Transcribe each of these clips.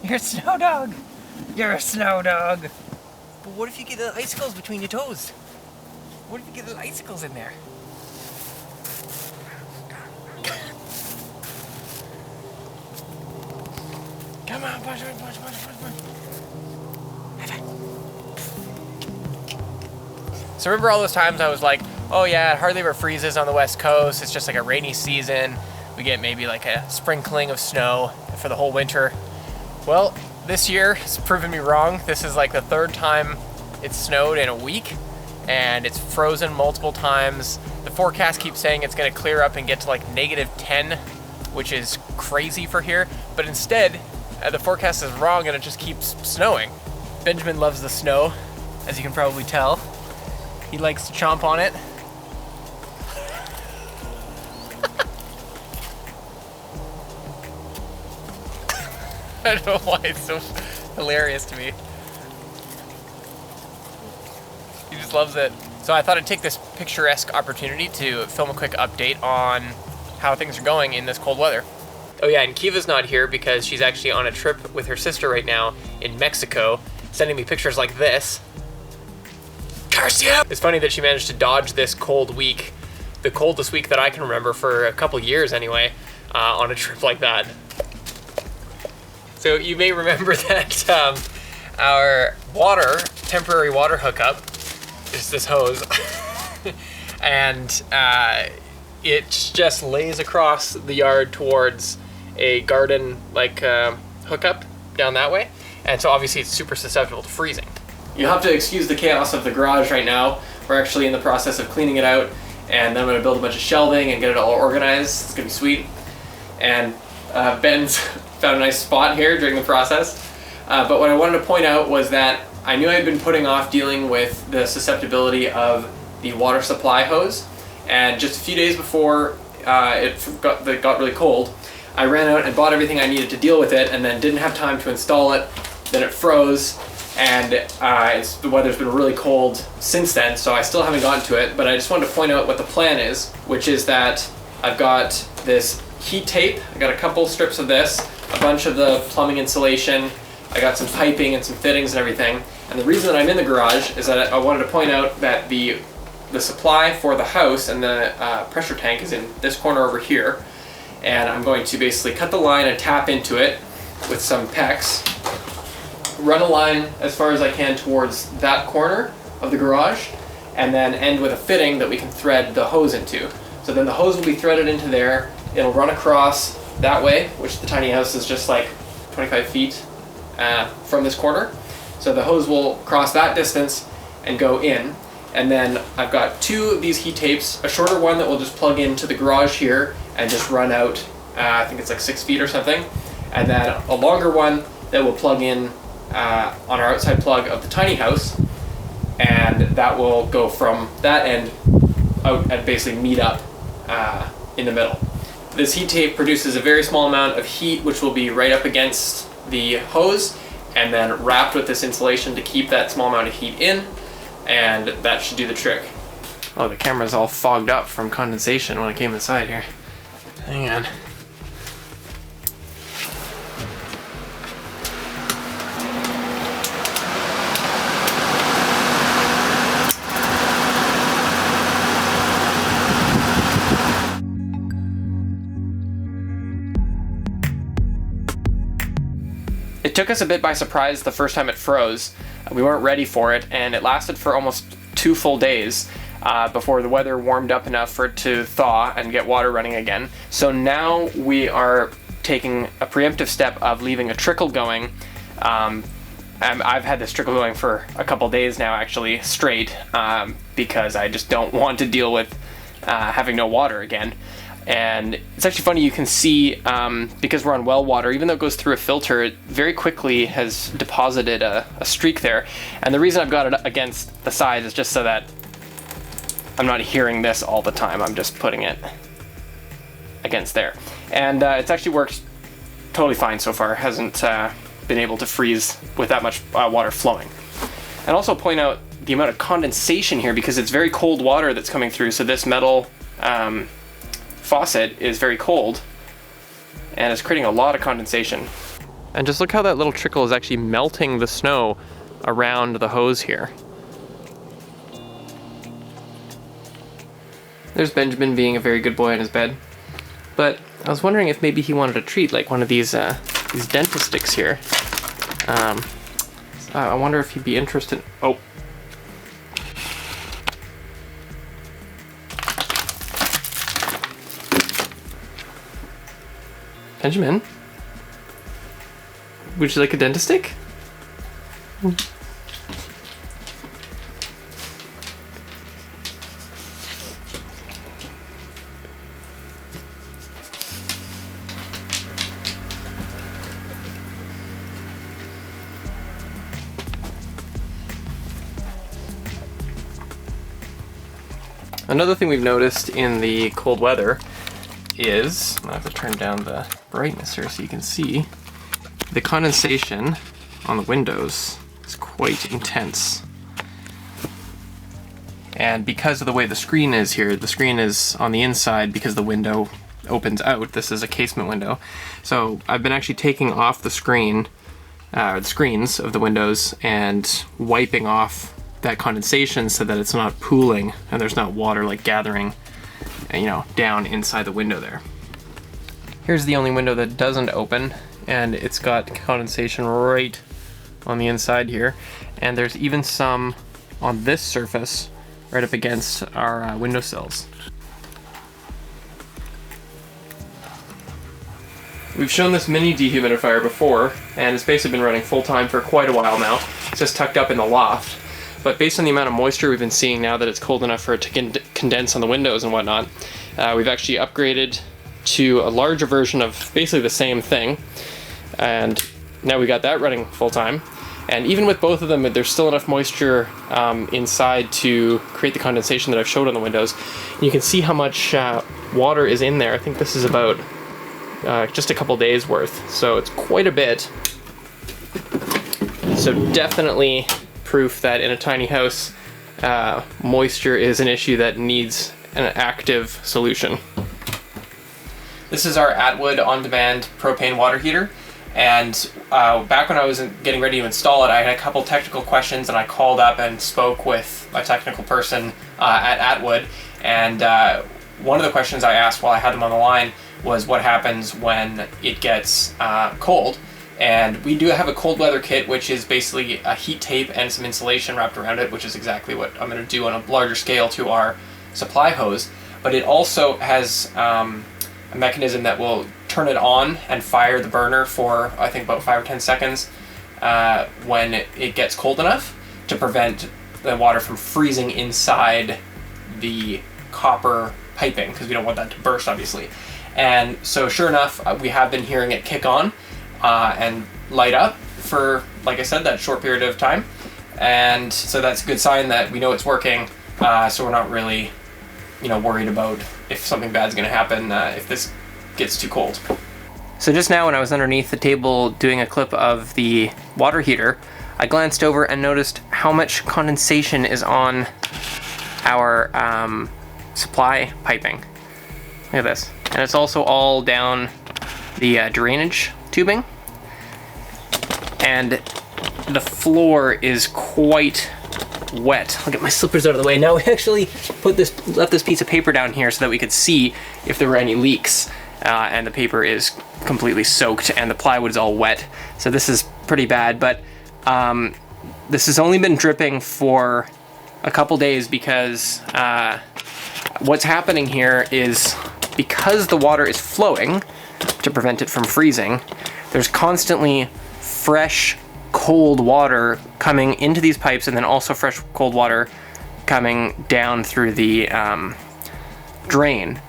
You're a snow dog. You're a snow dog. But what if you get the icicles between your toes? What if you get the icicles in there? Come on, push. So remember all those times I was like, oh yeah, it hardly ever freezes on the West Coast. It's just like a rainy season. We get maybe like a sprinkling of snow for the whole winter. Well, this year has proven me wrong. This is like the third time it's snowed in a week, and it's frozen multiple times. The forecast keeps saying it's gonna clear up and get to like -10, which is crazy for here. But instead, the forecast is wrong and it just keeps snowing. Benjamin loves the snow, as you can probably tell. He likes to chomp on it. I don't know why it's so hilarious to me. He just loves it. So I thought I'd take this picturesque opportunity to film a quick update on how things are going in this cold weather. Oh yeah, and Kiva's not here because she's actually on a trip with her sister right now in Mexico, sending me pictures like this. Curse you! It's funny that she managed to dodge this cold week, the coldest week that I can remember for a couple years anyway, on a trip like that. So you may remember that our temporary water hookup is this hose, and it just lays across the yard towards a garden hookup down that way, and so obviously it's super susceptible to freezing. You'll have to excuse the chaos of the garage right now. We're actually in the process of cleaning it out, and then I'm going to build a bunch of shelving and get it all organized. It's going to be sweet. And Ben's found a nice spot here during the process. But what I wanted to point out was that I knew I had been putting off dealing with the susceptibility of the water supply hose, and just a few days before it got really cold, I ran out and bought everything I needed to deal with it, and then didn't have time to install it. Then it froze, and the weather's been really cold since then, so I still haven't gotten to it. But I just wanted to point out what the plan is, which is that I've got this heat tape. I got a couple strips of this, a bunch of the plumbing insulation. I got some piping and some fittings and everything. And the reason that I'm in the garage is that I wanted to point out that the supply for the house and the pressure tank is in this corner over here. And I'm going to basically cut the line and tap into it with some PEX, run a line as far as I can towards that corner of the garage, and then end with a fitting that we can thread the hose into. So then the hose will be threaded into there. It'll run across that way, which the tiny house is just like 25 feet from this corner. So the hose will cross that distance and go in. And then I've got two of these heat tapes, a shorter one that will just plug into the garage here and just run out, I think it's like 6 feet or something. And then a longer one that will plug in on our outside plug of the tiny house. And that will go from that end out and basically meet up in the middle. This heat tape produces a very small amount of heat, which will be right up against the hose, and then wrapped with this insulation to keep that small amount of heat in, and that should do the trick. Oh, the camera's all fogged up from condensation when I came inside here. Hang on. It took us a bit by surprise the first time it froze. We weren't ready for it, and it lasted for almost 2 full days before the weather warmed up enough for it to thaw and get water running again. So now we are taking a preemptive step of leaving a trickle going. I've had this trickle going for a couple days now, actually, straight, because I just don't want to deal with having no water again. And it's actually funny, you can see, because we're on well water, even though it goes through a filter, it very quickly has deposited a streak there. And the reason I've got it against the side is just so that I'm not hearing this all the time. I'm just putting it against there. And it's actually worked totally fine so far. Hasn't been able to freeze with that much water flowing. And also point out the amount of condensation here, because it's very cold water that's coming through. So this metal faucet is very cold and it's creating a lot of condensation. And just look how that little trickle is actually melting the snow around the hose here. There's Benjamin being a very good boy in his bed. But I was wondering if maybe he wanted a treat, like one of these dentist sticks here. I wonder if he'd be interested. Oh. Benjamin? Would you like a dentist stick? Another thing we've noticed in the cold weather is, I have to turn down the brightness here so you can see, the condensation on the windows is quite intense. And because of the way the screen is here, the screen is on the inside because the window opens out. This is a casement window. So I've been actually taking off the screen, the screens of the windows and wiping off that condensation so that it's not pooling and there's not water like gathering, down inside the window there. Here's the only window that doesn't open, and it's got condensation right on the inside here. And there's even some on this surface right up against our windowsills. We've shown this mini dehumidifier before, and it's basically been running full time for quite a while now. It's just tucked up in the loft. But based on the amount of moisture we've been seeing now that it's cold enough for it to condense on the windows and whatnot, we've actually upgraded to a larger version of basically the same thing. And now we got that running full time. And even with both of them, there's still enough moisture inside to create the condensation that I've showed on the windows. And you can see how much water is in there. I think this is about just a couple days worth. So it's quite a bit. So definitely proof that in a tiny house, moisture is an issue that needs an active solution. This is our Atwood on-demand propane water heater, and back when I was getting ready to install it, I had a couple technical questions, and I called up and spoke with a technical person at Atwood, and one of the questions I asked while I had them on the line was what happens when it gets cold. And we do have a cold weather kit, which is basically a heat tape and some insulation wrapped around it, which is exactly what I'm going to do on a larger scale to our supply hose. But it also has a mechanism that will turn it on and fire the burner for, I think, about 5 or 10 seconds when it gets cold enough to prevent the water from freezing inside the copper piping, because we don't want that to burst, obviously. And so sure enough, we have been hearing it kick on and light up for, like I said, that short period of time. And so that's a good sign that we know it's working, so we're not really worried about if something bad's going to happen if this gets too cold. So just now when I was underneath the table doing a clip of the water heater, I glanced over and noticed how much condensation is on our supply piping. Look at this. And it's also all down the drainage tubing. And the floor is quite wet. I'll get my slippers out of the way. Now we actually left this piece of paper down here so that we could see if there were any leaks. And the paper is completely soaked and the plywood is all wet. So this is pretty bad, but this has only been dripping for a couple days because what's happening here is because the water is flowing to prevent it from freezing, there's constantly fresh cold water coming into these pipes and then also fresh cold water coming down through the drain.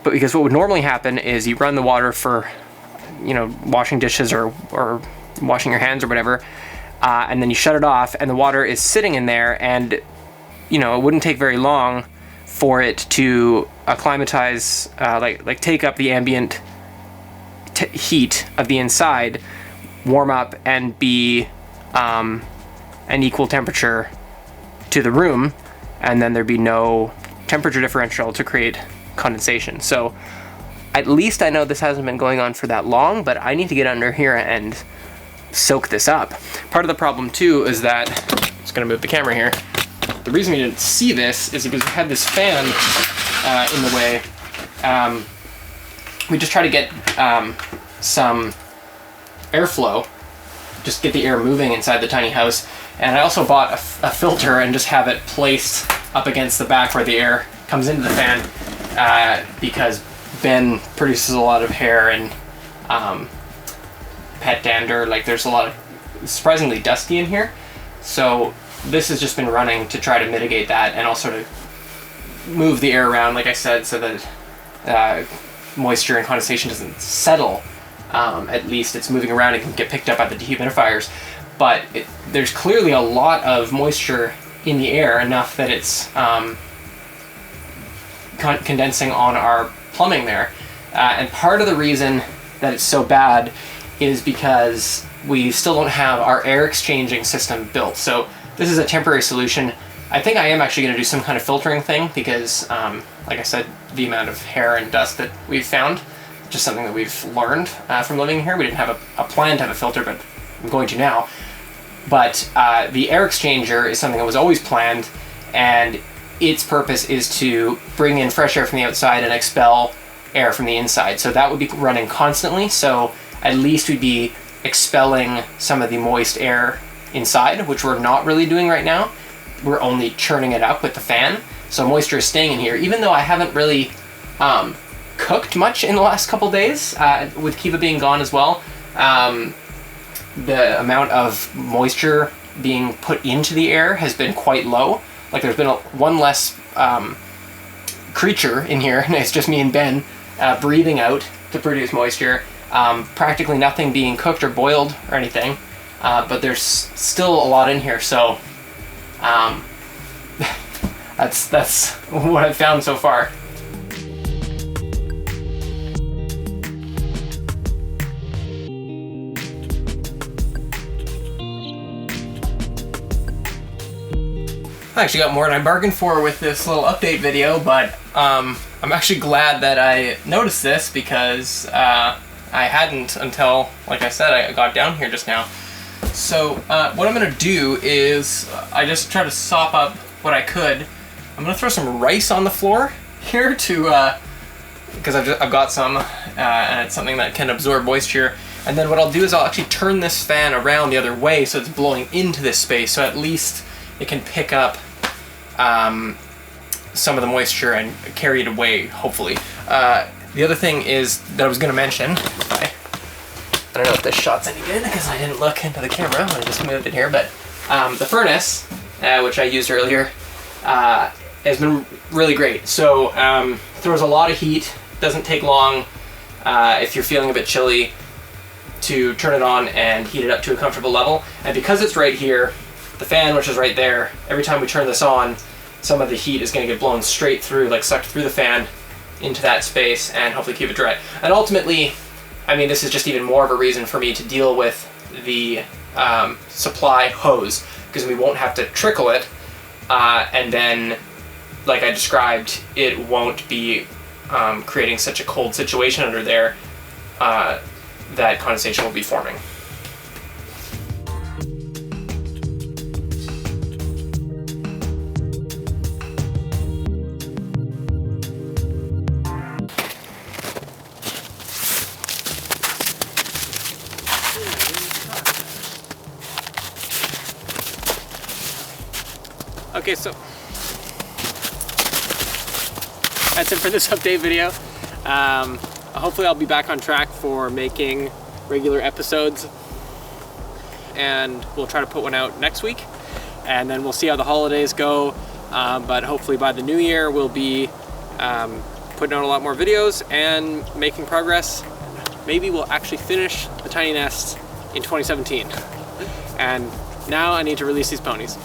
But because what would normally happen is you run the water for, washing dishes or washing your hands or whatever, and then you shut it off and the water is sitting in there, and it wouldn't take very long for it to acclimatize, like take up the ambient heat of the inside, warm up, and be an equal temperature to the room, and then there'd be no temperature differential to create condensation. So at least I know this hasn't been going on for that long, but I need to get under here and soak this up. Part of the problem too is that, I'm just gonna move the camera here. The reason we didn't see this is because we had this fan in the way. We just try to get some airflow, just get the air moving inside the tiny house. And I also bought a filter and just have it placed up against the back where the air comes into the fan, because Ben produces a lot of hair and pet dander. Like, there's a lot of, surprisingly dusty in here. So this has just been running to try to mitigate that, and also to move the air around, like I said, so that moisture and condensation doesn't settle. At least it's moving around and can get picked up by the dehumidifiers. But there's clearly a lot of moisture in the air, enough that it's condensing on our plumbing there. And part of the reason that it's so bad is because we still don't have our air exchanging system built. So this is a temporary solution. I think I am actually going to do some kind of filtering thing because, like I said, the amount of hair and dust that we've found, just something that we've learned from living here. We didn't have a plan to have a filter, but I'm going to now. But the air exchanger is something that was always planned, and its purpose is to bring in fresh air from the outside and expel air from the inside. So that would be running constantly, so at least we'd be expelling some of the moist air inside, which we're not really doing right now. We're only churning it up with the fan, so moisture is staying in here, even though I haven't really cooked much in the last couple days, with Kiva being gone as well. The amount of moisture being put into the air has been quite low. Like, there's been one less creature in here, and it's just me and Ben breathing out to produce moisture. Practically nothing being cooked or boiled or anything, but there's still a lot in here, so that's what I've found so far. I actually got more than I bargained for with this little update video, but I'm actually glad that I noticed this, because I hadn't until, like I said, I got down here just now. So what I'm going to do is I just try to sop up what I could. I'm going to throw some rice on the floor here to, because I've got some, and it's something that can absorb moisture. And then what I'll do is I'll actually turn this fan around the other way so it's blowing into this space, so at least it can pick up some of the moisture and carry it away, hopefully. The other thing is that I was going to mention, I don't know if this shot's any good because I didn't look into the camera when I just moved it here, but the furnace, which I used earlier, has been really great. So throws a lot of heat, doesn't take long if you're feeling a bit chilly to turn it on and heat it up to a comfortable level. And because it's right here, the fan, which is right there, every time we turn this on, some of the heat is going to get blown straight through, like sucked through the fan into that space, and hopefully keep it dry. And ultimately, I mean, this is just even more of a reason for me to deal with the supply hose, because we won't have to trickle it, and then, like I described, it won't be creating such a cold situation under there that condensation will be forming. Okay, so that's it for this update video. Hopefully I'll be back on track for making regular episodes, and we'll try to put one out next week, and then we'll see how the holidays go, but hopefully by the new year we'll be putting out a lot more videos and making progress. Maybe we'll actually finish the tiny nest in 2017. And now I need to release these ponies.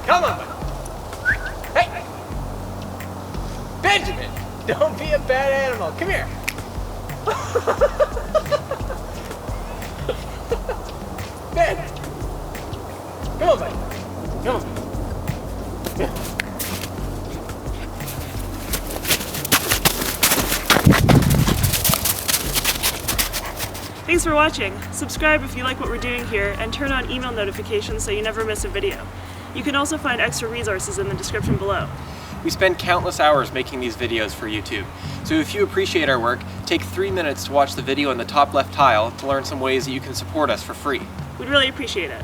Come on. Hey! Benjamin! Don't be a bad animal. Oh, come here. Ben. Come on, buddy. Come on. Thanks for watching. Subscribe if you like what we're doing here, and turn on email notifications so you never miss a video. You can also find extra resources in the description below. We spend countless hours making these videos for YouTube. So if you appreciate our work, take 3 minutes to watch the video in the top left tile to learn some ways that you can support us for free. We'd really appreciate it.